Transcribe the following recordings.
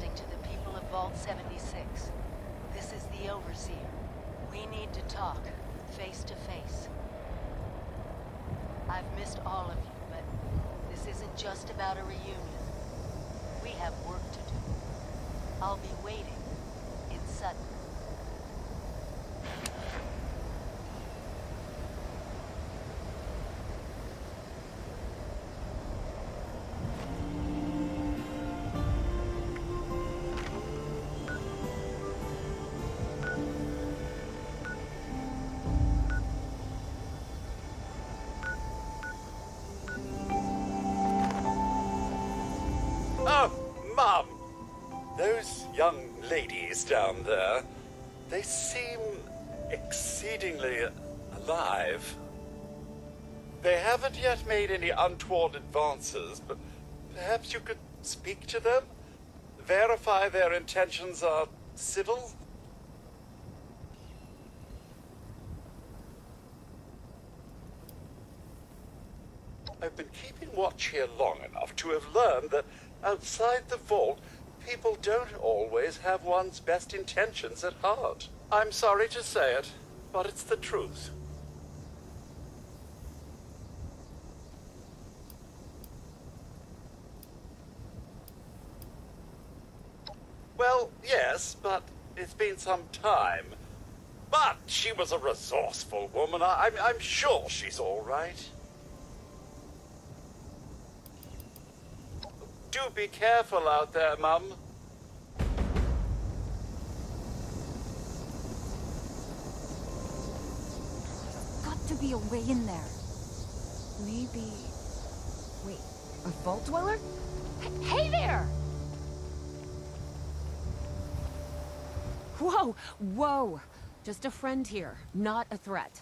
broadcasting to the people of Vault 76. This is the Overseer. We need to talk, face to face. I've missed all of you, but this isn't just about a reunion. We have work to do. I'll be waiting in Sutton. Mum! Those young ladies down there, they seem exceedingly alive. They haven't yet made any untoward advances, but perhaps you could speak to them? Verify their intentions are civil? I've been keeping watch here long enough to have learned that outside the vault, people don't always have one's best intentions at heart. I'm sorry to say it, but it's the truth. Well, yes, but it's been some time. But she was a resourceful woman. I'm sure she's all right. Do be careful out there, Mum. Got to be a way in there. Maybe... Wait, a vault dweller? Hey there! Whoa, whoa! Just a friend here, not a threat.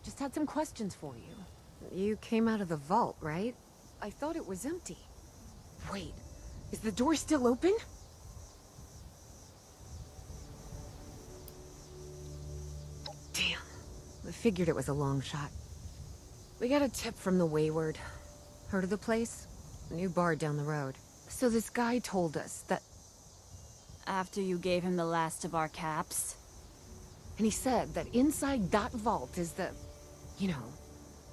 Just had some questions for you. You came out of the vault, right? I thought it was empty. Wait, is the door still open? Damn, I figured it was a long shot. We got a tip from the Wayward. Heard of the place? A new bar down the road. So this guy told us that... After you gave him the last of our caps? And he said that inside that vault is the... You know,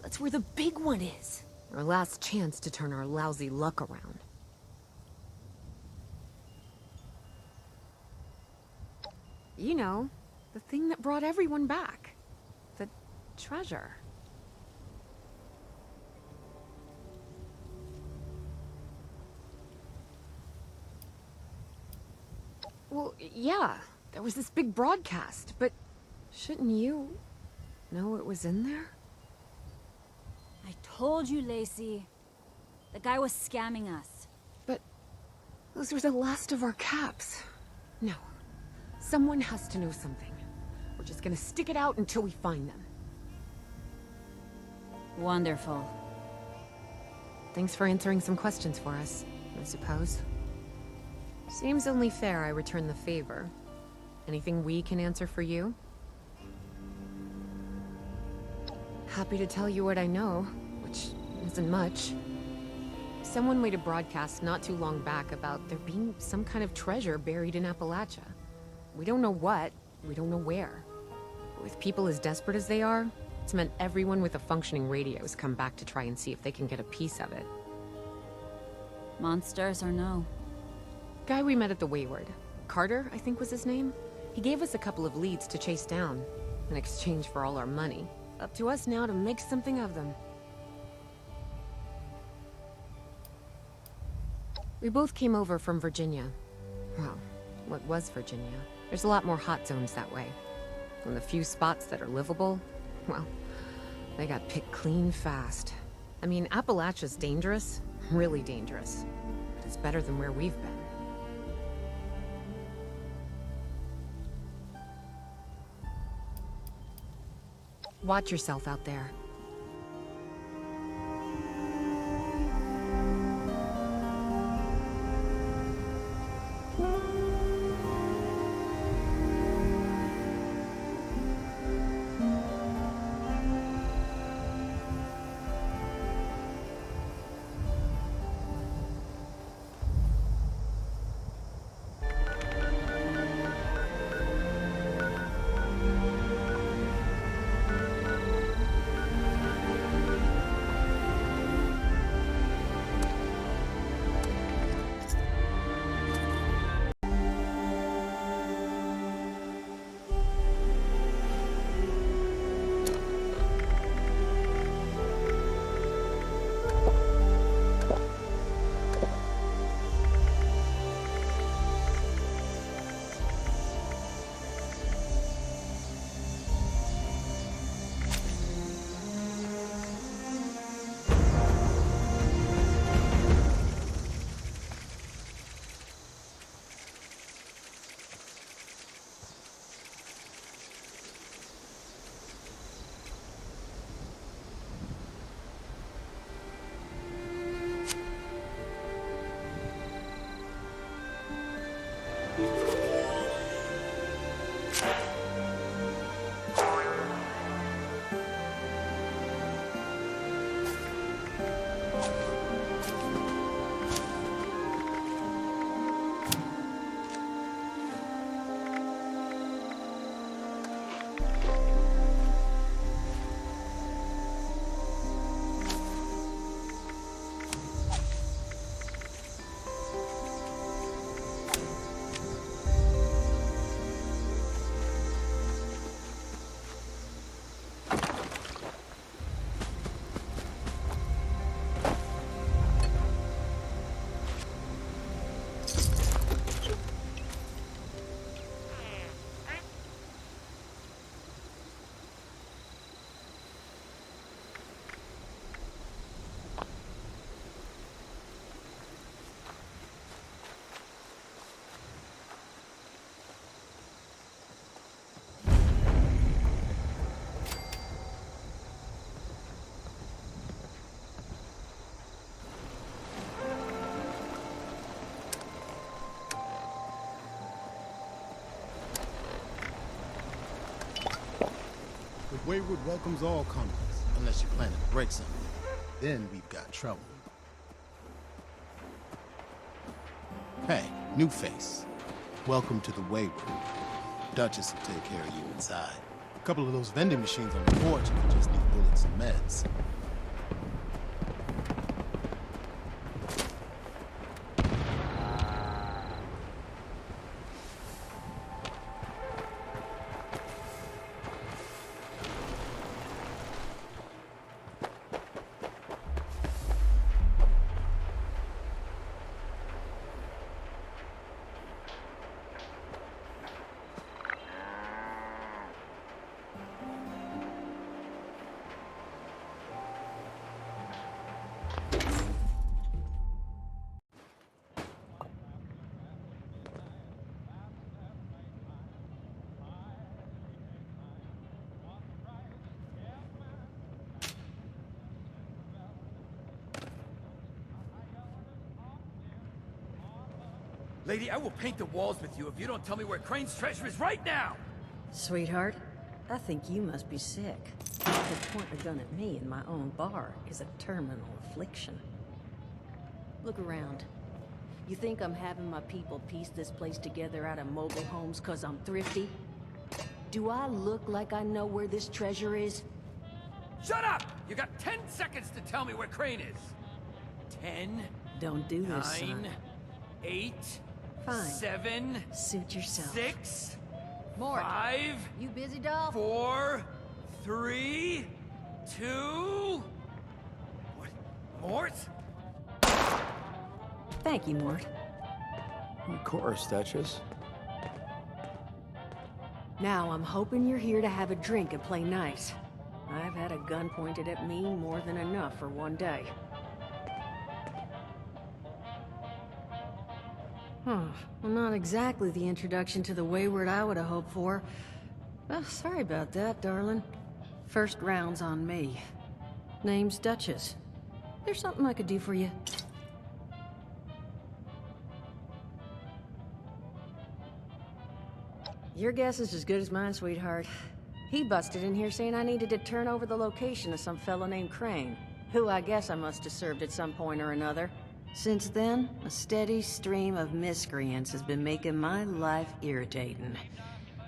that's where the big one is. Our last chance to turn our lousy luck around. You know, the thing that brought everyone back. The treasure. Well, yeah, there was this big broadcast, but shouldn't you know it was in there? I told you, Lacey. The guy was scamming us. But those were the last of our caps. No. Someone has to know something. We're just gonna stick it out until we find them. Wonderful. Thanks for answering some questions for us, I suppose. Seems only fair I return the favor. Anything we can answer for you? Happy to tell you what I know, which isn't much. Someone made a broadcast not too long back about there being some kind of treasure buried in Appalachia. We don't know what, we don't know where. With people as desperate as they are, it's meant everyone with a functioning radio has come back to try and see if they can get a piece of it. Monsters or no? Guy we met at the Wayward. Carter, I think was his name. He gave us a couple of leads to chase down, in exchange for all our money. Up to us now to make something of them. We both came over from Virginia. Well, what was Virginia? There's a lot more hot zones that way. And the few spots that are livable, well, they got picked clean fast. I mean, Appalachia's dangerous, really dangerous. But it's better than where we've been. Watch yourself out there. The Wayward welcomes all comers, unless you're planning to break something. Then we've got trouble. Hey, new face. Welcome to the Wayward. Duchess will take care of you inside. A couple of those vending machines on the porch if you just need bullets and meds. Lady, I will paint the walls with you if you don't tell me where Crane's treasure is right now! Sweetheart, I think you must be sick. To point a gun at me in my own bar is a terminal affliction. Look around. You think I'm having my people piece this place together out of mobile homes 'cause I'm thrifty? Do I look like I know where this treasure is? Shut up! You got 10 seconds to tell me where Crane is! 10, Don't do this, 9, son. 8, Fine. 7, Suit yourself. 6, Mort, 5, you busy, doll? 4, 3, 2... What? Mort? Thank you, Mort. Of course, Duchess. Now I'm hoping you're here to have a drink and play nice. I've had a gun pointed at me more than enough for one day. Well, not exactly the introduction to the Wayward I would have hoped for. Well, sorry about that, darling. First round's on me. Name's Duchess. There's something I could do for you. Your guess is as good as mine, sweetheart. He busted in here saying I needed to turn over the location of some fellow named Crane, who I guess I must have served at some point or another. Since then, a steady stream of miscreants has been making my life irritating.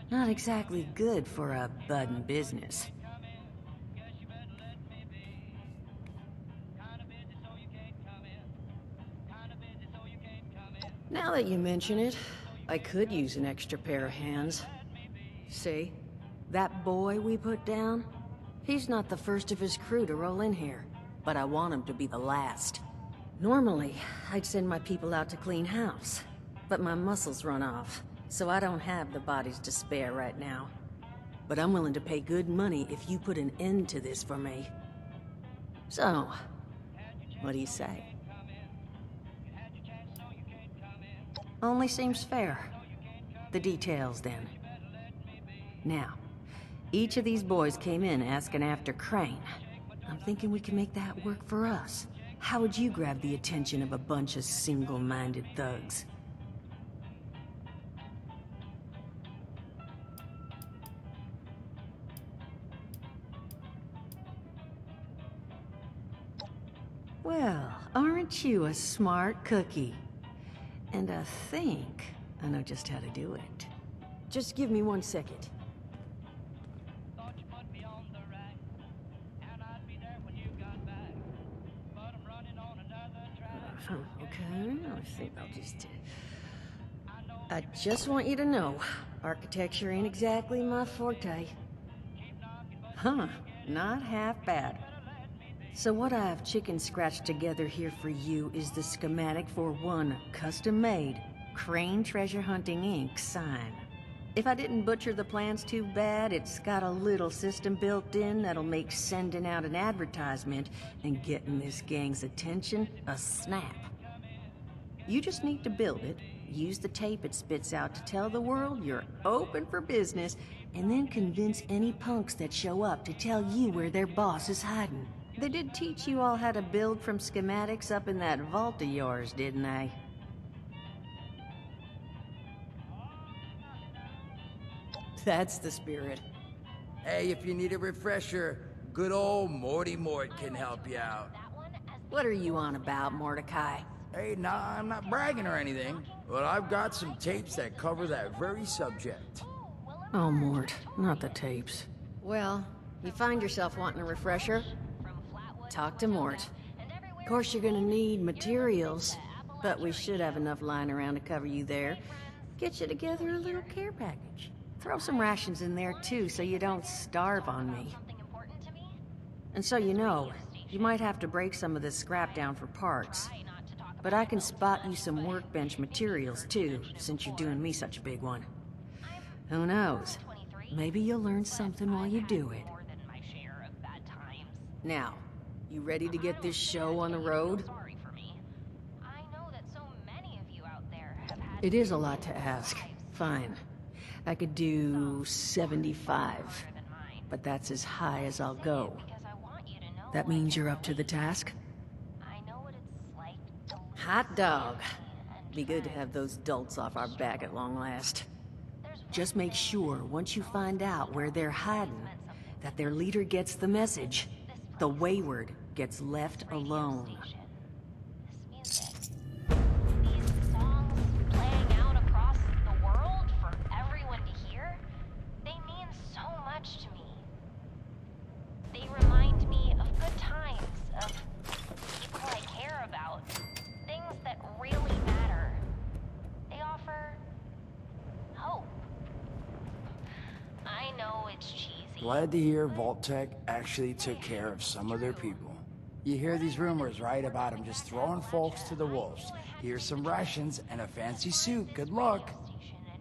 Not exactly good for a budding business. Now that you mention it, I could use an extra pair of hands. See? That boy we put down? He's not the first of his crew to roll in here, but I want him to be the last. Normally, I'd send my people out to clean house, but my muscles run off, so I don't have the bodies to spare right now. But I'm willing to pay good money if you put an end to this for me. So, what do you say? Only seems fair. The details, then. Now, each of these boys came in asking after Crane. I'm thinking we can make that work for us. How would you grab the attention of a bunch of single-minded thugs? Well, aren't you a smart cookie? And I think I know just how to do it. Just give me 1 second. Okay, I think I'll just... I just want you to know, architecture ain't exactly my forte. Huh, not half bad. So what I've chicken scratched together here for you is the schematic for one custom-made Crane Treasure Hunting Inc. sign. If I didn't butcher the plans too bad, it's got a little system built in that'll make sending out an advertisement and getting this gang's attention a snap. You just need to build it, use the tape it spits out to tell the world you're open for business, and then convince any punks that show up to tell you where their boss is hiding. They did teach you all how to build from schematics up in that vault of yours, didn't they? That's the spirit. Hey, if you need a refresher, good old Mort can help you out. What are you on about, Mordecai? Hey, nah, I'm not bragging or anything, but I've got some tapes that cover that very subject. Oh, Mort, not the tapes. Well, you find yourself wanting a refresher? Talk to Mort. Of course, you're gonna need materials, but we should have enough lying around to cover you there. Get you together a little care package. Throw some rations in there, too, so you don't starve on me. And so you know, you might have to break some of this scrap down for parts. But I can spot you some workbench materials, too, since you're doing me such a big one. Who knows? Maybe you'll learn something while you do it. Now, you ready to get this show on the road? It is a lot to ask. Fine. I could do 75, but that's as high as I'll go. That means you're up to the task? Hot dog. Be good to have those dolts off our back at long last. Just make sure, once you find out where they're hiding, that their leader gets the message. The Wayward gets left alone. Glad to hear Vault-Tec actually took care of some of their people. You hear these rumors, right, about them just throwing folks to the wolves. Here's some rations and a fancy suit. Good luck.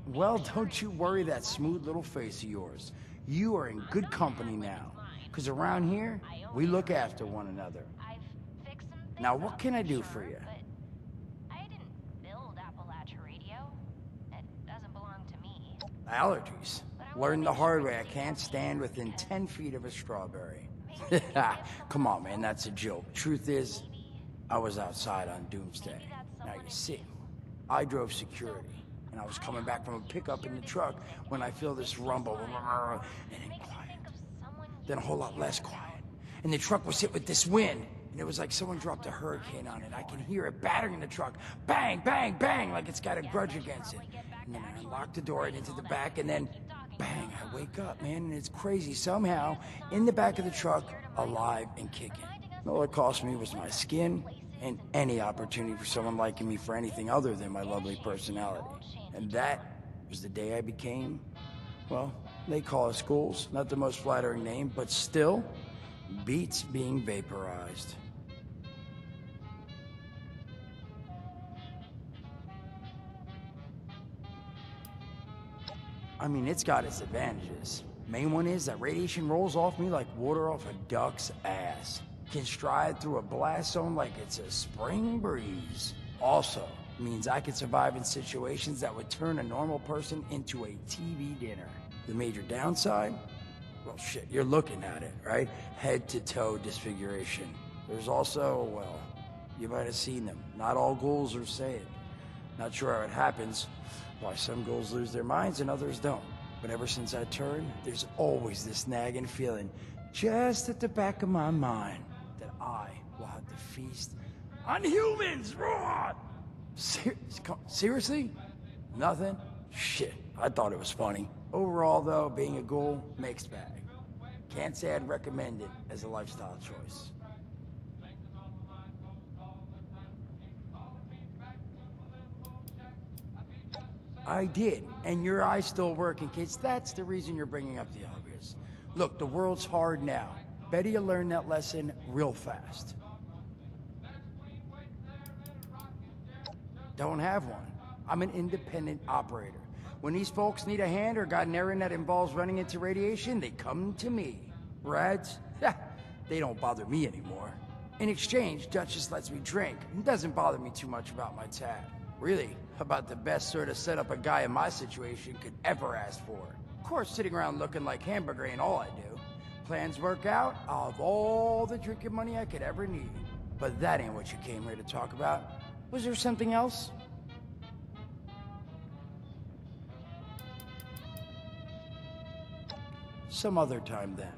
Well, don't you worry that smooth little face of yours. You are in good company now. Because around here, we look after one another. Now, what can I do for you? Allergies. Learned the hard way. I can't stand within 10 feet of a strawberry. Come on, man, that's a joke. Truth is, I was outside on Doomsday. Now, you see, I drove security, and I was coming back from a pickup in the truck when I feel this rumble, and then quiet. Then a whole lot less quiet. And the truck was hit with this wind, and it was like someone dropped a hurricane on it. I can hear it battering the truck. Bang, bang, bang, like it's got a grudge against it. And then I unlocked the door and into the back, and then bang, I wake up, man, and it's crazy. Somehow, in the back of the truck, alive and kicking. All it cost me was my skin and any opportunity for someone liking me for anything other than my lovely personality. And that was the day I became, well, they call us ghouls. Not the most flattering name, but still, beats being vaporized. I mean, it's got its advantages. Main one is that radiation rolls off me like water off a duck's ass. Can stride through a blast zone like it's a spring breeze. Also, means I can survive in situations that would turn a normal person into a TV dinner. The major downside? Well, shit, you're looking at it, right? Head to toe disfiguration. There's also, well, you might have seen them. Not all ghouls are sane. Not sure how it happens. Why some ghouls lose their minds and others don't. But ever since I turned, there's always this nagging feeling just at the back of my mind that I we'll have to feast on humans! Roar! Seriously? Nothing? Shit, I thought it was funny. Overall, though, being a ghoul, mixed bag. Can't say I'd recommend it as a lifestyle choice. I did, and your eye's still working, kids. That's the reason you're bringing up the obvious. Look, the world's hard now. Better you learn that lesson real fast. Don't have one. I'm an independent operator. When these folks need a hand or got an errand that involves running into radiation, they come to me. Rads? They don't bother me anymore. In exchange, Duchess lets me drink and doesn't bother me too much about my tab. Really, about the best sort of setup a guy in my situation could ever ask for. Of course, sitting around looking like hamburger ain't all I do. Plans work out, I'll have all the drinking money I could ever need. But that ain't what you came here to talk about. Was there something else? Some other time then.